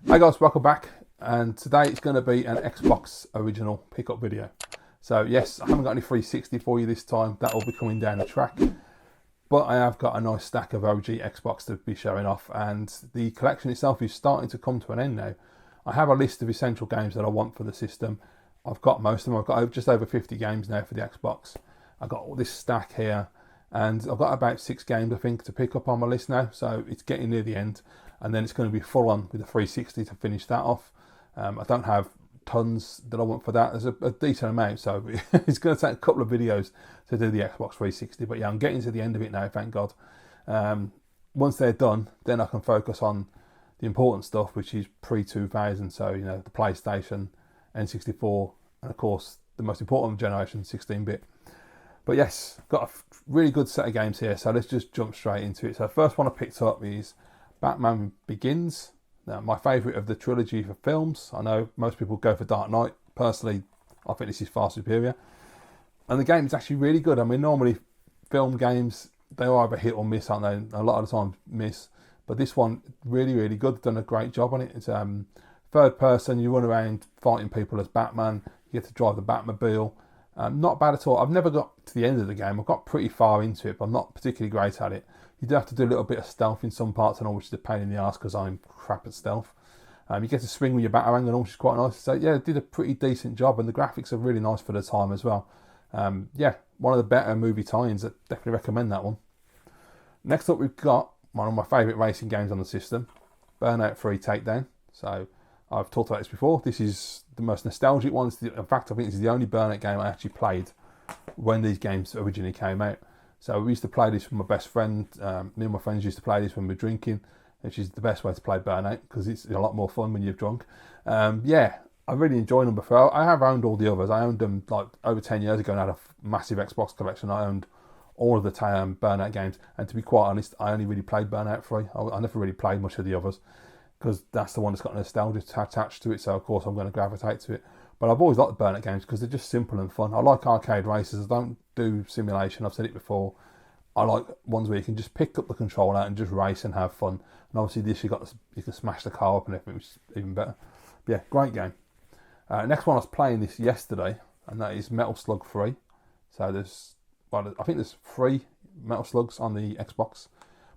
Hey guys, welcome back, and today it's going to be an Xbox original pickup video. So yes, I haven't got any 360 for you this time, that will be coming down the track, but I have got a nice stack of OG Xbox to be showing off, and the collection itself is starting to come to an end now. I have a list of essential games that I want for the system. I've got most of them. I've got just over 50 games now for the Xbox. I've got all this stack here, and I've got about 6 games I think to pick up on my list now, so it's getting near the end, and then it's going to be full on with the 360 to finish that off. I don't have tons that I want for that. There's a decent amount, so it's going to take a couple of videos to do the Xbox 360, but yeah, I'm getting to the end of it now, thank God. Once they're done, then I can focus on the important stuff, which is pre-2000, so you know, the PlayStation, N64, and of course the most important generation, 16-bit. But yes, got a really good set of games here, so let's just jump straight into it. So the first one I picked up is Batman Begins. Now, my favourite of the trilogy for films. I know most people go for Dark Knight. Personally, I think this is far superior. And the game is actually really good. I mean, normally film games, they're either hit or miss, aren't they? A lot of the time miss. But this one, really, really good. They've done a great job on it. It's third person. You run around fighting people as Batman. You get to drive the Batmobile. Not bad at all. I've never got to the end of the game. I've got pretty far into it, but I'm not particularly great at it. You do have to do a little bit of stealth in some parts and all, which is a pain in the arse because I'm crap at stealth. You get to swing with your batarang and all, which is quite nice. So yeah, did a pretty decent job, and the graphics are really nice for the time as well. Yeah, one of the better movie tie-ins. I definitely recommend that one. Next up, we've got one of my favourite racing games on the system, Burnout 3 Takedown. So I've talked about this before. This is the most nostalgic one. In fact, I think this is the only Burnout game I actually played when these games originally came out. So we used to play this with my best friend. Me and my friends used to play this when we were drinking, which is the best way to play Burnout because it's a lot more fun when you're drunk. Yeah, I really enjoy number 4. I have owned all the others. I owned them like over 10 years ago and had a massive Xbox collection. I owned all of the Burnout games, and to be quite honest, I only really played Burnout 3. I never really played much of the others because that's the one that's got nostalgia attached to it, so of course I'm going to gravitate to it. But I've always liked the Burnout games because they're just simple and fun. I like arcade races. I don't do simulation. I've said it before. I like ones where you can just pick up the controller and just race and have fun. And obviously this you can smash the car up and everything, which is even better. But yeah, great game. Next one, I was playing this yesterday, and that is Metal Slug 3. So I think there's 3 Metal Slugs on the Xbox,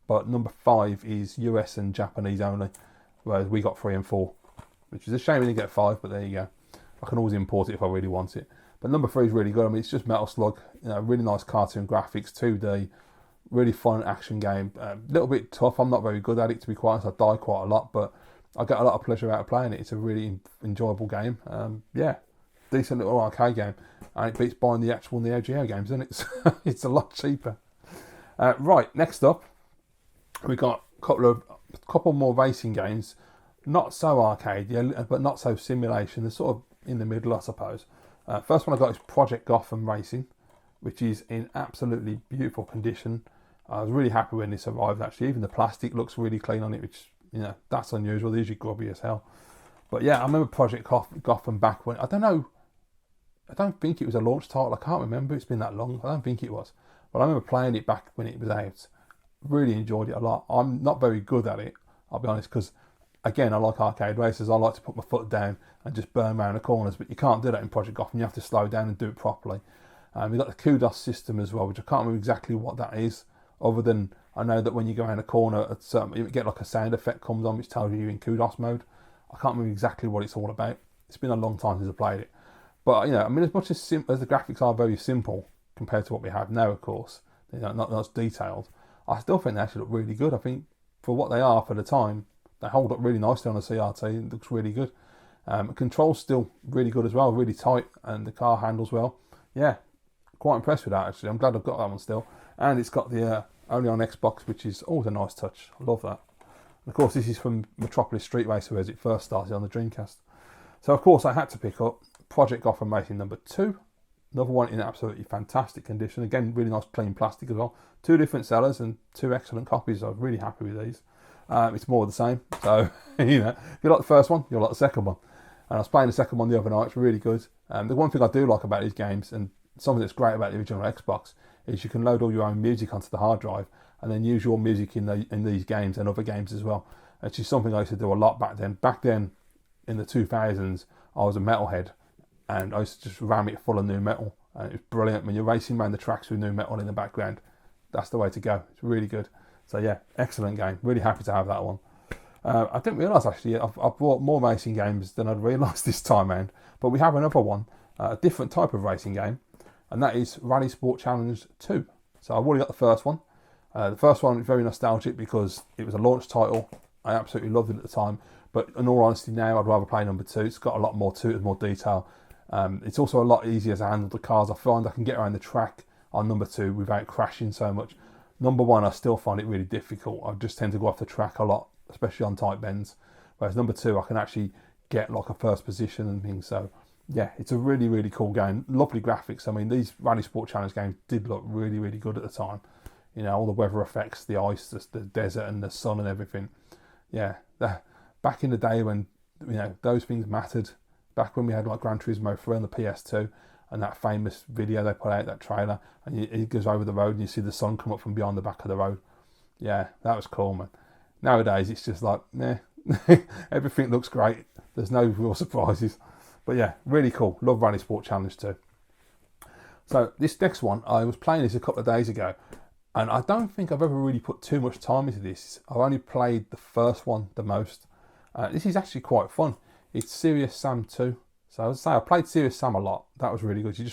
but number 5 is US and Japanese only, whereas we got 3 and 4, which is a shame we didn't get 5, but there you go. I can always import it if I really want it. But number 3 is really good. I mean, it's just Metal Slug, you know, really nice cartoon graphics, 2D, really fun action game. A little bit tough. I'm not very good at it, to be quite honest. I die quite a lot, but I get a lot of pleasure out of playing it. It's a really enjoyable game. Yeah, decent little arcade game, and it beats buying the actual Neo Geo games, isn't it? It's a lot cheaper. Right, next up, we got a couple more racing games. Not so arcade, yeah, but not so simulation. They're sort of in the middle, I suppose. First one I got is Project Gotham Racing, which is in absolutely beautiful condition. I was really happy when this arrived, actually. Even the plastic looks really clean on it, which, you know, that's unusual. They're usually grubby as hell. But yeah, I remember Project Gotham back when, I don't think it was a launch title. I can't remember. It's been that long. I don't think it was. But I remember playing it back when it was out. Really enjoyed it a lot. I'm not very good at it, I'll be honest, because again, I like arcade races. I like to put my foot down and just burn around the corners, but you can't do that in Project Gotham. You have to slow down and do it properly. We've got the kudos system as well, which I can't remember exactly what that is, other than I know that when you go around a corner, you get like a sound effect comes on, which tells you you're in kudos mode. I can't remember exactly what it's all about. It's been a long time since I played it. But, you know, I mean, as much as the graphics are very simple compared to what we have now, of course, you know, not as detailed, I still think they actually look really good. I think for what they are for the time, they hold up really nicely on the CRT. It looks really good. Control's still really good as well, really tight, and the car handles well. Yeah, quite impressed with that, actually. I'm glad I've got that one still. And it's got the only on Xbox, which is always a nice touch. I love that. And of course, this is from Metropolis Street Racer as it first started on the Dreamcast. So, of course, I had to pick up Project Gotham Racing number 2. Another one in absolutely fantastic condition. Again, really nice plain plastic as well. 2 different sellers and 2 excellent copies. I'm really happy with these. It's more of the same. So, you know, if you like the first one, you'll like the second one. And I was playing the second one the other night. It's really good. The one thing I do like about these games, and something that's great about the original Xbox, is you can load all your own music onto the hard drive and then use your music in these games and other games as well. which is something I used to do a lot back then. Back then, in the 2000s, I was a metalhead, and I used to just ram it full of new metal. And it was brilliant when you're racing around the tracks with new metal in the background. That's the way to go. It's really good. So yeah, excellent game. Really happy to have that one. I didn't realise actually, I've bought more racing games than I'd realised this time round. But we have another one, a different type of racing game, and that is Rally Sport Challenge 2. So I've already got the first one. The first one is very nostalgic because it was a launch title. I absolutely loved it at the time. But in all honesty now, I'd rather play number 2. It's got a lot more to it, more detail. It's also a lot easier to handle the cars. I find I can get around the track on number 2 without crashing so much. Number 1, I still find it really difficult. I just tend to go off the track a lot, especially on tight bends. Whereas number 2, I can actually get like a first position and things. So yeah, it's a really, really cool game. Lovely graphics. I mean, these Rally Sport Challenge games did look really, really good at the time. You know, all the weather effects, the ice, the desert and the sun and everything. Yeah, back in the day when, you know, those things mattered. Back when we had like Gran Turismo 3 on the PS2 and that famous video they put out, that trailer, and it goes over the road and you see the sun come up from behind the back of the road. Yeah, that was cool, man. Nowadays, it's just like, nah, everything looks great. There's no real surprises. But yeah, really cool. Love Rally Sport Challenge 2. So this next one, I was playing this a couple of days ago, and I don't think I've ever really put too much time into this. I've only played the first one the most. This is actually quite fun. It's Serious Sam 2. So I would say I played Serious Sam a lot. That was really good. You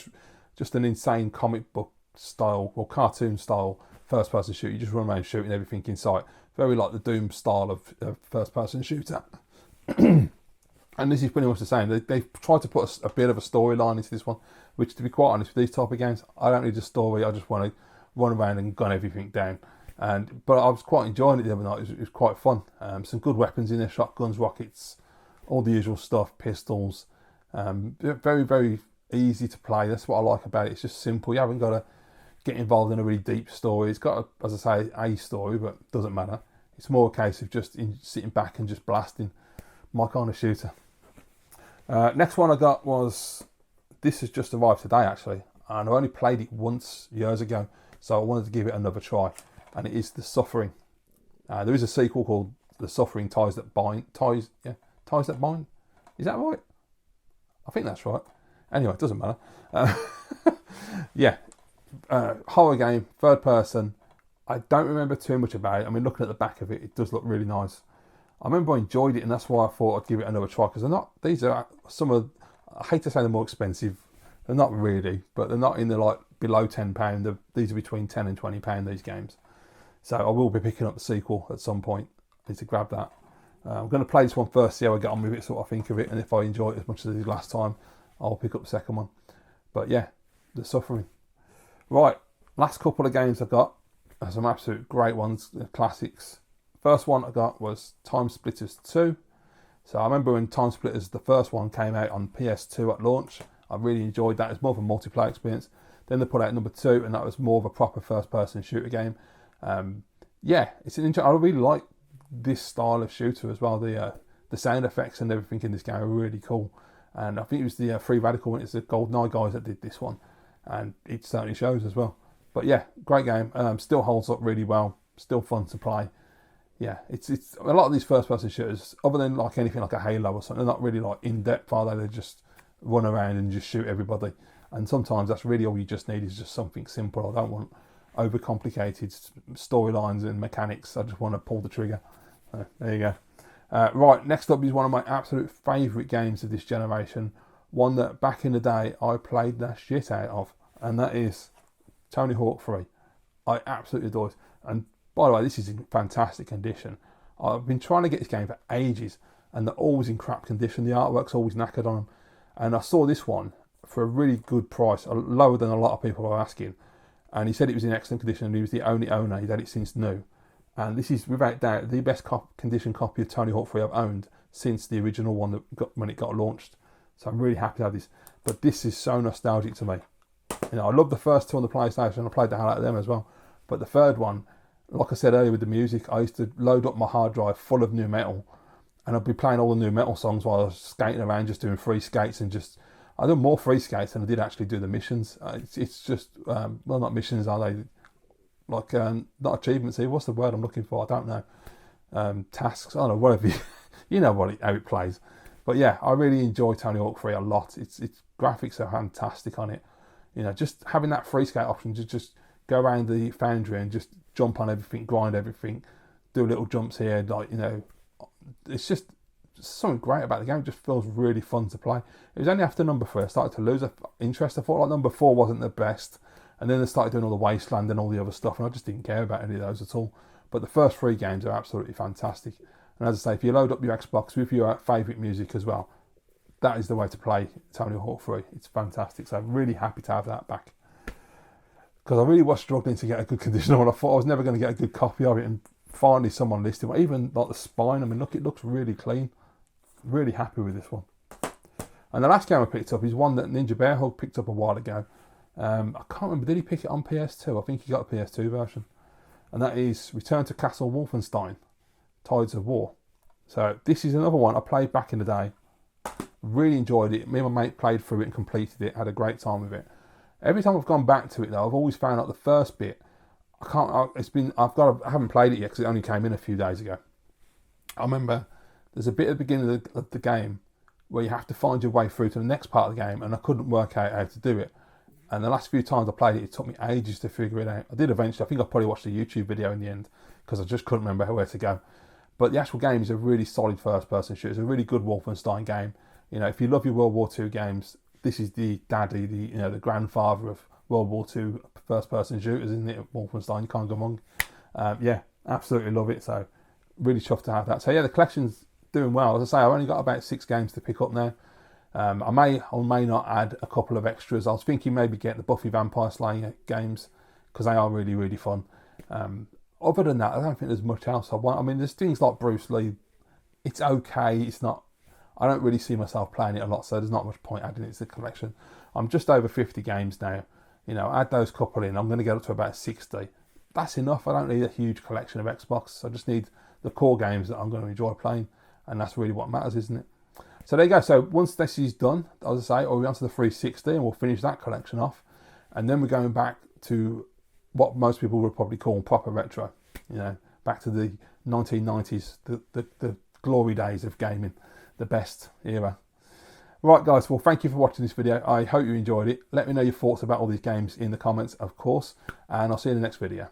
just an insane comic book style or cartoon style first person shooter. You just run around shooting everything in sight. Very like the Doom style of first person shooter. And this is pretty much the same. They've tried to put a bit of a storyline into this one, which, to be quite honest, with these type of games, I don't need a story. I just want to run around and gun everything down. But I was quite enjoying it the other night. It was quite fun. Some good weapons in there: shotguns, rockets, all the usual stuff, pistols. Very, very easy to play. That's what I like about it. It's just simple. You haven't got to get involved in a really deep story. It's got, as I say, a story, but it doesn't matter. It's more a case of just sitting back and just blasting. My kind of shooter. Next one I got was, this has just arrived today actually, and I only played it once years ago, so I wanted to give it another try, and it is The Suffering. There is a sequel called The Suffering Ties That Bind. Ties That Bind? Is that right? I think that's right. Anyway, it doesn't matter. Yeah, horror game, third person. I don't remember too much about it. I mean, looking at the back of it, it does look really nice. I remember I enjoyed it, and that's why I thought I'd give it another try, because these are some of, I hate to say they're more expensive, they're not really, but they're not in the like below £10. These are between £10 and £20, these games. So I will be picking up the sequel at some point. I need to grab that. I'm going to play this one first, see how I get on with it, see what I think of it, and if I enjoy it as much as I did last time, I'll pick up the second one. But yeah, The Suffering. Right, last couple of games I've got are some absolute great ones, classics. First one I got was TimeSplitters 2. So I remember when TimeSplitters, the first one, came out on PS2 at launch. I really enjoyed that. It's more of a multiplayer experience. Then they put out number 2, and that was more of a proper first-person shooter game. Yeah, it's an I really like this style of shooter as well. The sound effects and everything in this game are really cool. And I think it was the Free Radical, it's the GoldenEye guys that did this one, and it certainly shows as well. But yeah, great game. Still holds up really well. Still fun to play. Yeah, it's a lot of these first-person shooters, other than like anything like a Halo or something, they're not really like in-depth, are they? They just run around and just shoot everybody. And sometimes that's really all you just need, is just something simple. I don't want overcomplicated storylines and mechanics. I just want to pull the trigger. There you go. Right, next up is one of my absolute favourite games of this generation. One that back in the day I played the shit out of, and that is Tony Hawk 3. I absolutely adore it. And by the way, this is in fantastic condition. I've been trying to get this game for ages, and they're always in crap condition. The artwork's always knackered on them. And I saw this one for a really good price, lower than a lot of people are asking. And he said it was in excellent condition, and he was the only owner. He'd had it since new. And this is, without doubt, the best condition copy of Tony Hawk 3 I've owned since the original one when it got launched. So I'm really happy to have this. But this is so nostalgic to me. You know, I love the first two on the PlayStation. I played the hell out of them as well. But the third one, like I said earlier with the music, I used to load up my hard drive full of new metal, and I'd be playing all the new metal songs while I was skating around, just doing free skates, and just, I done more free skates than I did actually do the missions. It's just, well, not missions, are they? Like, not achievements here. What's the word I'm looking for? I don't know. tasks. I don't know, whatever you know how it plays. But yeah, I really enjoy Tony Hawk 3 a lot. Its graphics are fantastic on it. You know, just having that free skate option to just go around the foundry and just jump on everything, grind everything, do little jumps here, like, you know, it's just something great about the game. It just feels really fun to play. It was only after number 3 I started to lose interest. I thought like number 4 wasn't the best, and then they started doing all the Wasteland and all the other stuff, and I just didn't care about any of those at all. But the first 3 games are absolutely fantastic. And as I say, if you load up your Xbox with your favourite music as well, that is the way to play Tony Hawk 3. It's fantastic. So I'm really happy to have that back, because I really was struggling to get a good condition on. I thought I was never going to get a good copy of it, and finally someone listed one. Even like the spine, I mean, look, it looks really clean. Really happy with this one. And the last game I picked up is one that NinjaBearHug picked up a while ago. I can't remember, did he pick it on PS2? I think he got a PS2 version. And that is Return to Castle Wolfenstein, Tides of War. So this is another one I played back in the day. Really enjoyed it. Me and my mate played through it and completed it. Had a great time with it. Every time I've gone back to it though, I've always found out the first bit, I haven't played it yet because it only came in a few days ago. I remember there's a bit at the beginning of the game where you have to find your way through to the next part of the game, and I couldn't work out how to do it. And the last few times I played it, it took me ages to figure it out. I did eventually. I think I probably watched a YouTube video in the end because I just couldn't remember where to go. But the actual game is a really solid first-person shooter. It's a really good Wolfenstein game. You know, if you love your World War II games, this is the daddy, the grandfather of World War II first-person shooters, isn't it? Wolfenstein, you can't go wrong. Yeah, absolutely love it. So really chuffed to have that. So yeah, the collection's doing well. As I say, I've only got about 6 games to pick up now. I may or may not add a couple of extras. I was thinking maybe get the Buffy Vampire Slayer games because they are really, really fun. Other than that, I don't think there's much else I want. I mean, there's things like Bruce Lee. It's okay. It's not. I don't really see myself playing it a lot, so there's not much point adding it to the collection. I'm just over 50 games now. You know, add those couple in, I'm going to get up to about 60. That's enough. I don't need a huge collection of Xbox. I just need the core games that I'm going to enjoy playing, and that's really what matters, isn't it? So there you go. So once this is done, as I say, we'll be on to the 360 and we'll finish that collection off. And then we're going back to what most people would probably call proper retro. You know, back to the 1990s, the glory days of gaming, the best era. Right guys, well thank you for watching this video. I hope you enjoyed it. Let me know your thoughts about all these games in the comments, of course. And I'll see you in the next video.